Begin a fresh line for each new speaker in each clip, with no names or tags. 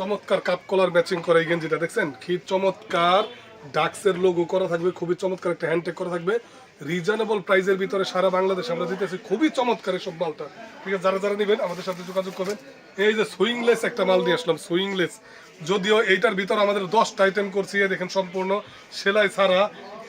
চমৎকার কাপ কলার ম্যাচিং করা এই গেঞ্জিটা দেখছেন কি চমৎকার ডাক্সের লোগো করা থাকবে, খুবই চমৎকার একটা হ্যান্ডটেক করা থাকবে, রিজনেবল প্রাইসের ভিতরে সারা বাংলাদেশ আমরা দিতেছি, খুবই চমৎকার এসব মালটা। ঠিক আছে, যারা যারা নেবেন আমাদের সাথে যোগাযোগ করবেন। এই যে সুইংলেস একটা মাল দিয়ে আসলাম, সুইংলেস, যদিও এইটার ভিতরে আমাদের 10টা আইটেম করছি, দেখেন সম্পূর্ণ সেলাই ছাড়া,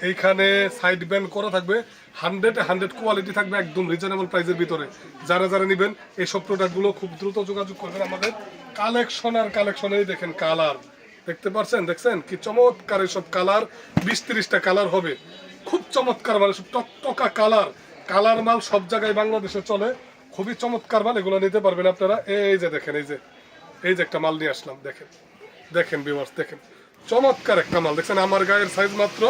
এইখানে সাইড ব্যান্ড করা থাকবে, 100 কোয়ালিটি থাকবে, একদম রিজনেবল প্রাইসের ভিতরে। যারা যারা নেবেন এইসব প্রোডাক্টগুলো খুব দ্রুত যোগাযোগ করবেন আমাদের কালেকশন। আর কালেকশনেই দেখেন কালার দেখতে পাচ্ছেন, দেখছেন কি চমৎকার এসব কালার, 20-30টা কালার হবে, খুব চমৎকার মাল, সব টকটকা কালার, কালার মাল সব জায়গায় বাংলাদেশে চলে, খুবই চমৎকার মাল, এগুলো নিতে পারবেন আপনারা। এই যে দেখেন, এই যে একটা মাল নিয়ে আসলাম, দেখেন দেখেন ভিউয়ার্স, দেখেন চমৎকার একটা মাল দেখছেন। আমার গায়ের সাইজ মাত্র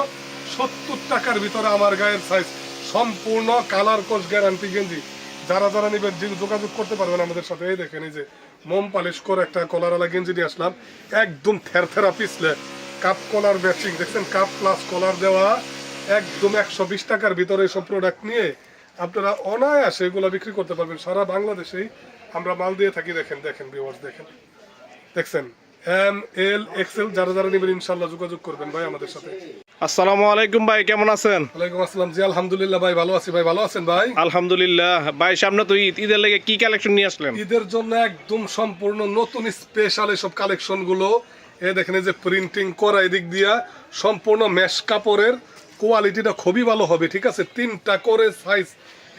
70 টাকার ভিতরে, আমার গায়ের সাইজ, সম্পূর্ণ কালার কোর্স গ্যারান্টি গেঞ্জি। যারা যারা নেবেন যোগাযোগ করতে পারবেন আমাদের সাথে। এই দেখেন, এই যে মোম পালিশ করে একটা কলারওয়ালা গেঞ্জি নিয়ে আসলাম, একদম থেরথেরা পিছলে, কাপ কলার ম্যাচিং দেখছেন, কাপ প্লাস কলার দেওয়া, একদম 120 টাকার ভিতরে সব প্রোডাক্ট নিয়ে আপনারা অনায়াসে এগুলো বিক্রি করতে পারবেন। সারা বাংলাদেশেই আমরা মাল দিয়ে থাকি। দেখেন দেখেন ভিউয়ার্স, দেখেন দেখছেন এম এল এক্সেল, যারা যারা নেবেন ইনশাআল্লাহ যোগাযোগ করবেন ভাই আমাদের সাথে।
আসসালামু আলাইকুম ভাই, কেমন আছেন?
ওয়ালাইকুম আসসালাম, জি আলহামদুলিল্লাহ ভাই, ভালো আছি ভাই, ভালো আছেন ভাই?
আলহামদুলিল্লাহ ভাই, সামনে তো ঈদের লেগে কি কালেকশন নিয়ে আসলেন?
ঈদের জন্য একদম সম্পূর্ণ নতুন স্পেশাল এসব কালেকশন গুলো, দেখেন এই যে প্রিন্টিং করা, এদিক দিয়া সম্পূর্ণ মেশ কাপড়ের, কোয়ালিটিটা খুবই ভালো হবে। ঠিক আছে, 3টা করে সাইজ,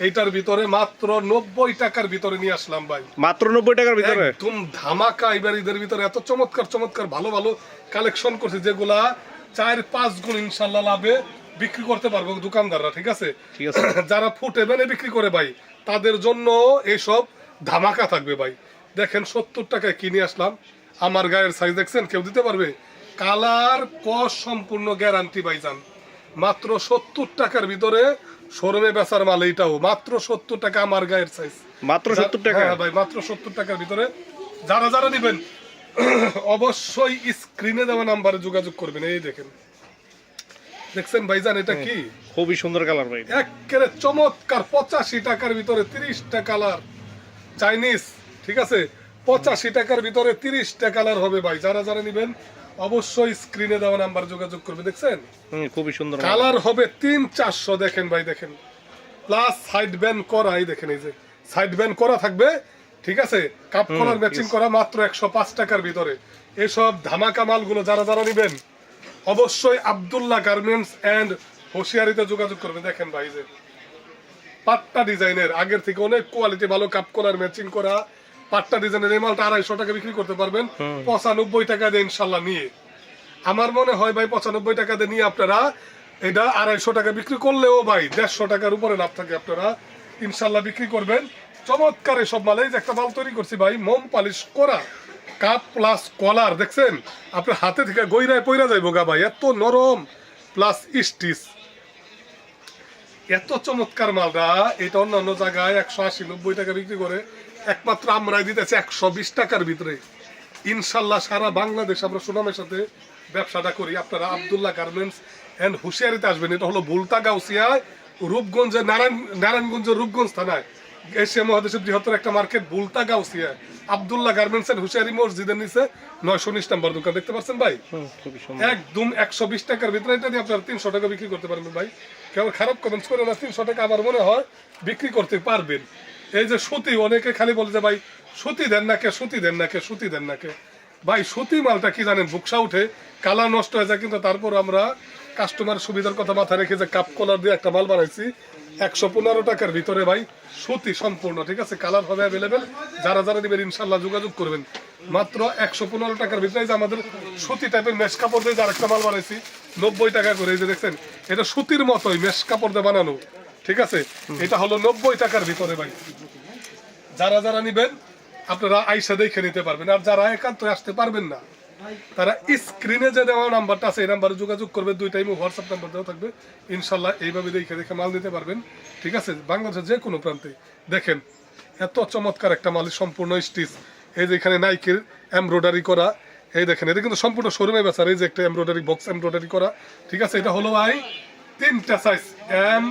এইটার ভিতরে মাত্র 90 টাকার ভিতরে নিয়ে আসলাম ভাই,
মাত্র 90 টাকার ভিতরে
একদম ধামাকা। এবার ঈদের ভিতরে এত চমৎকার চমৎকার ভালো ভালো কালেকশন করছি, যেগুলা 4-5 গুণ ইনশাল্লাহ লাভে বিক্রি করতে পারবো দোকানদাররা। ঠিক আছে,
ঠিক আছে।
যারা ফুটে বেনে বিক্রি করে ভাই, তাদের জন্য এইসব ধামাকা থাকবে ভাই। দেখেন 70 টাকায় কিনে আসলাম, আমার গায়ের সাইজ দেখছেন, কেউ দিতে পারবে? কালার কস সম্পূর্ণ গ্যারান্টি ভাইজান, মাত্র 70 টাকার ভিতরে শোরুমে বেচার মাল, এইটাও মাত্র 70 টাকা, আমার গায়ের সাইজ
মাত্র 70 টাকা।
হ্যাঁ ভাই, মাত্র 70 টাকার ভিতরে। যারা যারা নেবেন অবশ্যই স্ক্রিনে দেওয়া নাম্বারে যোগাযোগ করবেন। এই দেখেন, দেখছেন ভাইজান, এটা কি
খুবই সুন্দর কালার ভাই,
একেবারে চমৎকার, 85 টাকার ভিতরে 30টা কালার, চাইনিজ। ঠিক আছে, 85 টাকার ভিতরে 30টা কালার হবে ভাই। যারা যারা নেবেন অবশ্যই স্ক্রিনে দেওয়া নাম্বার যোগাযোগ করবে। দেখছেন
খুবই সুন্দর
কালার হবে 300-400, দেখেন ভাই, দেখেন প্লাস সাইড ব্যান্ড করা, এই দেখেন, এই যে সাইড ব্যান্ড করা থাকবে। ঠিক আছে, কাপ কলার ম্যাচিং করা, মাত্র 105 টাকার ভিতরে। এসব ধামাকা মালগুলো যারা যারা নেবেন অবশ্যই আব্দুল্লাহ গার্মেন্টস এন্ড হোশিয়ারিতে যোগাযোগ করবে। দেখেন ভাই, যে পাট্টা ডিজাইনের, আগের থেকে অনেক কোয়ালিটি ভালো, কাপ কলার ম্যাচিং করা পাট্টা ডিজাইনের, এই মালটা 250 টাকা বিক্রি করতে পারবেন 95 টাকা দিয়ে ইনশাল্লাহ নিয়ে। আমার মনে হয় ভাই 95 টাকা দিয়ে নিয়ে আপনারা এটা 250 টাকা বিক্রি করলেও ভাই 150 টাকার উপরে লাভ থাকে, আপনারা ইনশাল্লাহ বিক্রি করবেন। চমৎকার এসব মাল। এই যে একটা মাল তৈরি করছি ভাই, মোম পালিশ করা কাপ প্লাস কলার, দেখছেন আপনার হাতে থেকে গইরায় পইরা যাইব গা ভাই, এত নরম, প্লাস স্টিচ, এত চমৎকার মালটা। এটা অন্যান্য জায়গায় 180-90 টাকা বিক্রি করে, একমাত্র আমরাই দিতেছি 120 টাকার ভিতরে। ইনশাল্লাহ সারা বাংলাদেশ আমরা সুনামের সাথে ব্যবসাটা করি। আপনারা আব্দুল্লাহ গার্মেন্টস এন্ড হুশিয়ারিতে আসবেন। এটা হলো বুলতা গাউসিয়ায়, রূপগঞ্জের নারায়ণগঞ্জের রূপগঞ্জ থানায়, এশিয়া মহাদেশের বৃহত্তর একটা মার্কেট, বুলতা গাউসিয়ায় আব্দুল্লাহ গার্মেন্টস এন্ড হুশিয়ারি মসজিদের নিচে 919 নম্বর দোকান। দেখতে পাচ্ছেন ভাই, একদম 120 টাকার ভিতরে। এটা দিয়ে আপনারা 300 টাকা বিক্রি করতে পারবেন ভাই। কেউ খারাপ কমেন্টস করে না, 300 টাকা আমার মনে হয় বিক্রি করতে পারবেন। এই যে সুতি, অনেকে খালি বলে যে ভাই সুতি দেন না কে, সুতি দেন না কে, সুতি দেন না কে। ভাই সুতি মালটা কি জানেন, বুকসা উঠে, কালার নষ্ট হয়ে যায়, কিন্তু তারপর আমরা কাস্টমার সুবিধার কথা মাথায় রেখে যে কাপ কলার দিয়ে একটা মাল বানাইছি 115 টাকার ভিতরে ভাই, সুতি সম্পূর্ণ। ঠিক আছে, কালার হবে অ্যাভেলেবেল। যারা যারা নেবেন ইনশাল্লাহ যোগাযোগ করবেন। মাত্র 115 টাকার ভিতরে যে আমাদের সুতি টাইপের মেশ কাপড় দিয়ে আরেকটা মাল বানাইছি 90 টাকা করে। এই যে দেখছেন, এটা সুতির মতোই মেশ কাপড় দিয়ে বানানো। ঠিক আছে, এটা হলো 90 টাকার ভিতরে ভাই। যারা যারা নেবেন আপনারা আইসা দেখে নিতে পারবেন। আর যারা একান্ত আসতে পারবেন না, তারা স্ক্রিনে যে দেওয়া নাম্বারটা আছে এই নাম্বারে যোগাযোগ করবে। 2 টাইমে হোয়াটসঅ্যাপ নাম্বার দেওয়া থাকবে, ইনশাল্লাহ এইভাবে দেখে দেখে মাল নিতে পারবেন। ঠিক আছে, বাংলাদেশের যে কোনো প্রান্তে। দেখেন এত চমৎকার একটা মাল, সম্পূর্ণ স্টিচ। এই যে এখানে নাইকের এমব্রয়ডারি করা, এই দেখেন, এটা কিন্তু সম্পূর্ণ শোরুমে বেচার। এই যে একটা এমব্রয়ডারি বক্স এমব্রয়ডারি করা। ঠিক আছে, এটা হলো ভাই 3টা সাইজ, এম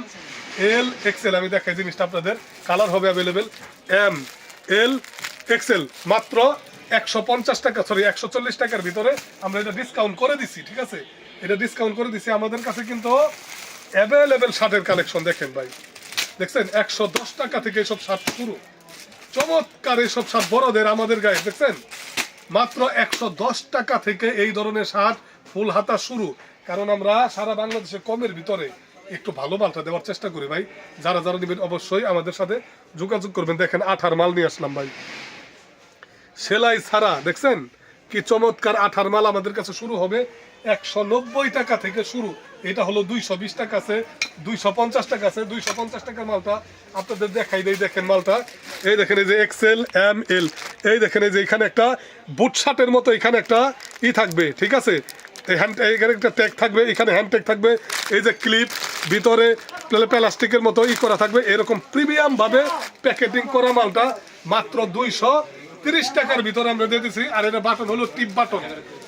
এল এক্সেল। আমি দেখাই জিনিসটা আপনাদের, কালার হবে অ্যাভেলেবেল, এম এল এক্সেল, মাত্র 150 টাকা, সরি 140 টাকার ভিতরে আমরা এটা ডিসকাউন্ট করে দিছি, ঠিক আছে? এটা ডিসকাউন্ট করে দিছি। আমাদের কাছে কিন্তু অ্যাভেলেবেল শার্টের কালেকশন দেখেন ভাই, দেখছেন 110 টাকা থেকে এসব শার্ট শুরু, চমৎকার এসব শার্ট বড়দের আমাদের গায়ে, দেখছেন মাত্র 110 টাকা থেকে এই ধরনের শার্ট ফুল হাতা শুরু। কারণ আমরা সারা বাংলাদেশে কমের ভিতরে একটু ভালো মালটা দেওয়ার চেষ্টা করি ভাই। যারা যারা নেবেন অবশ্যই আমাদের সাথে যোগাযোগ করবেন। দেখেন 8 মাল নিয়ে আসলাম ভাই, সেলাই ছাড়া, দেখছেন কি চমৎকার 8 মাল আমাদের কাছে শুরু হবে 190 টাকা থেকে শুরু। এটা হলো 220 টাকা আছে, 250 টাকা আছে। 250 টাকার মালটা আপনাদের দেখাই দেই, দেখেন মালটা, এই দেখেন এই যে এক্সেল এম এল, এই দেখেন এই যে এখানে একটা বুট শার্টের মতো এখানে একটা থাকবে, ঠিক আছে? এখানে একটা ট্যাগ থাকবে, এখানে হ্যান্ড ট্যাগ থাকবে, এই যে ক্লিপ ভিতরে প্লাস্টিকের মতো করা থাকবে, এরকম প্রিমিয়াম ভাবে প্যাকেটিং করা মালটা মাত্র 230 টাকার ভিতরে আমরা দিয়ে দিচ্ছি। আর এটা বাটন হলো টিপ বাটন,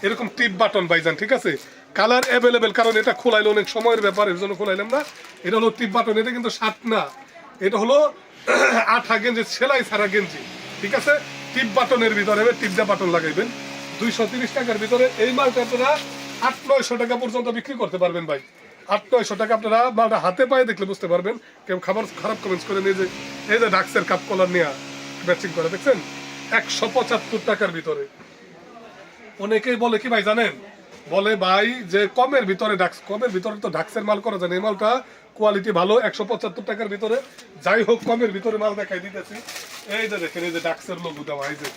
এরকম টিপ বাটন ভাইজান, ঠিক আছে? কালার অ্যাভেলেবেল, কারণ এটা খোলাইলে অনেক সময়ের ব্যাপার, এর জন্য খোলাইলাম না। এটা হলো টিপ বাটন, এটা কিন্তু শার্ট না, এটা হলো আঠা গেঞ্জি, সেলাই ছাড়া গেঞ্জি, ঠিক আছে? টিপ বাটনের ভিতরে টিপ দা বাটন লাগাইবেন। 230 টাকার ভিতরে এই মালটা আপনারা 800-900 টাকা পর্যন্ত বিক্রি করতে পারবেন ভাই। 800-900 টাকা আপনারা মালটা হাতে পায়ে দেখলে বুঝতে পারবেন। কেউ খাবার খারাপ কমেন্টস করে নিয়ে যে এই যে ডাক্সের কাপ কলার নিয়ে ম্যাচিং করে, দেখছেন 175 টাকার ভিতরে। অনেকেই বলে কি ভাই জানেন, বলে ভাই যে কমের ভিতরে ডাক্স, কমের ভিতরে তো ডাক্সের মাল করা যায় না। এই মালটা কোয়ালিটি ভালো, 175 টাকার ভিতরে। যাই হোক, কমের ভিতরে মাল দেখাই দিতেছি। এই যে দেখেন এই যে ডাক্সের লোগো দেওয়া, এই যে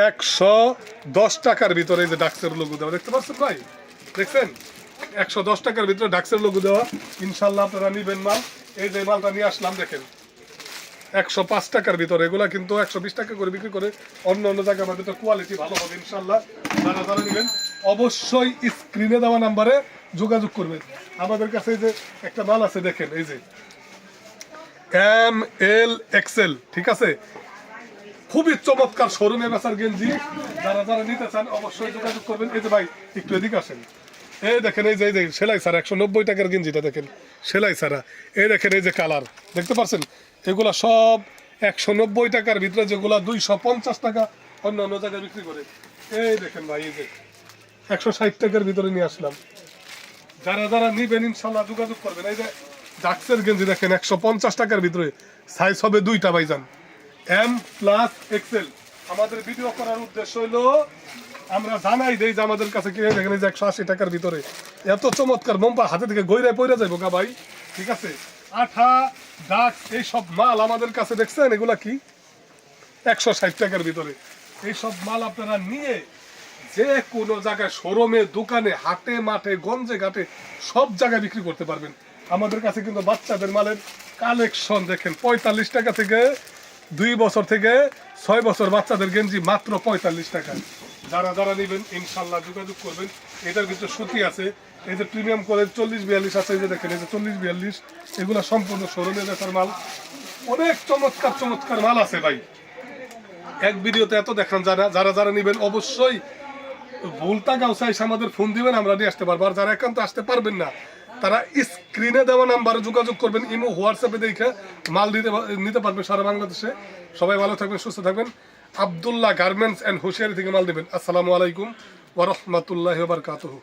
110 টাকার ভিতরে এই যে ডাক্সের লোগো দেওয়া, দেখতে পাচ্ছেন ভাই, দেখছেন 110 টাকার ভিতরে ডাক্সের লোগো দেওয়া। ইনশাল্লাহ আপনারা নিবেন মাল। এই যে মালটা নিয়ে আসলাম, দেখেন 105 টাকার ভিতরে। এগুলা কিন্তু 120 টাকা করে বিক্রি করে অন্য অন্য জায়গায়, আমাদের তো কোয়ালিটি ভালো হবে ইনশাল্লাহ। যারা যারা নেবেন অবশ্যই স্ক্রিনে দেওয়া নাম্বারে যোগাযোগ করবেন। আমাদের কাছে এই যে একটা মাল আছে, দেখেন এই যে এম এল এক্সেল, ঠিক আছে? খুবই চমৎকার শোরুমে বেচার গেঞ্জি। যারা যারা নিতে চান অবশ্যই যোগাযোগ করবেন। এই যে ভাই একটু এদিকে আসেন, এই দেখেন এই যে সেলাই ছাড়া 190 টাকার গেঞ্জিটা, দেখেন সেলাই ছাড়া। এই দেখেন এই যে কালার, দেখতে পাচ্ছেন? এগুলা সব 190 টাকার ভিতরে, যেগুলা 250 টাকা অন্য অন্য জায়গায় বিক্রি করে। এই দেখেন ভাই এই যে 160 টাকার ভিতরে নিয়ে আসলাম। যারা যারা নিবেন ইনশাল্লাহ যোগাযোগ করবেন। এই যে ডাক্সের গেঞ্জি দেখেন 150 টাকার ভিতরে, সাইজ হবে 2টা ভাইজান, এম প্লাস এক্সেল। আমাদের ভিডিও করার উদ্দেশ্য হলো আমরা জানাই দেই যে আমাদের কাছে কি দেখেন এই যে 180 টাকার ভিতরে এত চমৎকার মোম্পা হাতে থেকে গইরায় পইরা যাইবো গা ভাই, ঠিক আছে? আঠা ডাক্স এই সব মাল আমাদের কাছে, দেখছেন এগুলা কি 160 টাকার ভিতরে। এই সব মাল আপনারা নিয়ে যে কোনো জায়গায়, শোরুমে, দোকানে, হাটে মাঠে, গঞ্জে ঘাটে সব জায়গায় বিক্রি করতে পারবেন। আমাদের কাছে কিন্তু বাচ্চাদের মালের কালেকশন দেখেন 45 টাকা থেকে 2 বছর থেকে 6 বছর বাচ্চাদের গেঞ্জি মাত্র 45 টাকা। যারা যারা নেবেন ইনশাল্লাহ যোগাযোগ করবেন। এটার ভিতরে সুতি আছে, এই যে প্রিমিয়াম করে 40-42 আছে, এই যে দেখেন এই যে 40-42, এগুলো সম্পূর্ণ শোরুমে বেচার মাল। অনেক চমৎকার চমৎকার মাল আছে ভাই, এক ভিডিওতে এত দেখান। যারা যারা নেবেন অবশ্যই ভুলতা গাউসাই আমাদের ফোন দিবেন, আমরা নিয়ে আসতে পারবো। আর যারা একান্ত আসতে পারবেন না, তারা স্ক্রিনে দেওয়া নাম্বারে যোগাযোগ করবেন, ইমো হোয়াটসঅ্যাপে দেখে মাল নিতে পারবেন সারা বাংলাদেশে। সবাই ভালো থাকবেন, সুস্থ থাকবেন। আব্দুল্লাহ গার্মেন্টস অ্যান্ড হুশিয়ারি থেকে মাল দেবেন। আসসালামু আলাইকুম ওয়া রাহমাতুল্লাহি ওয়া বারাকাতুহু।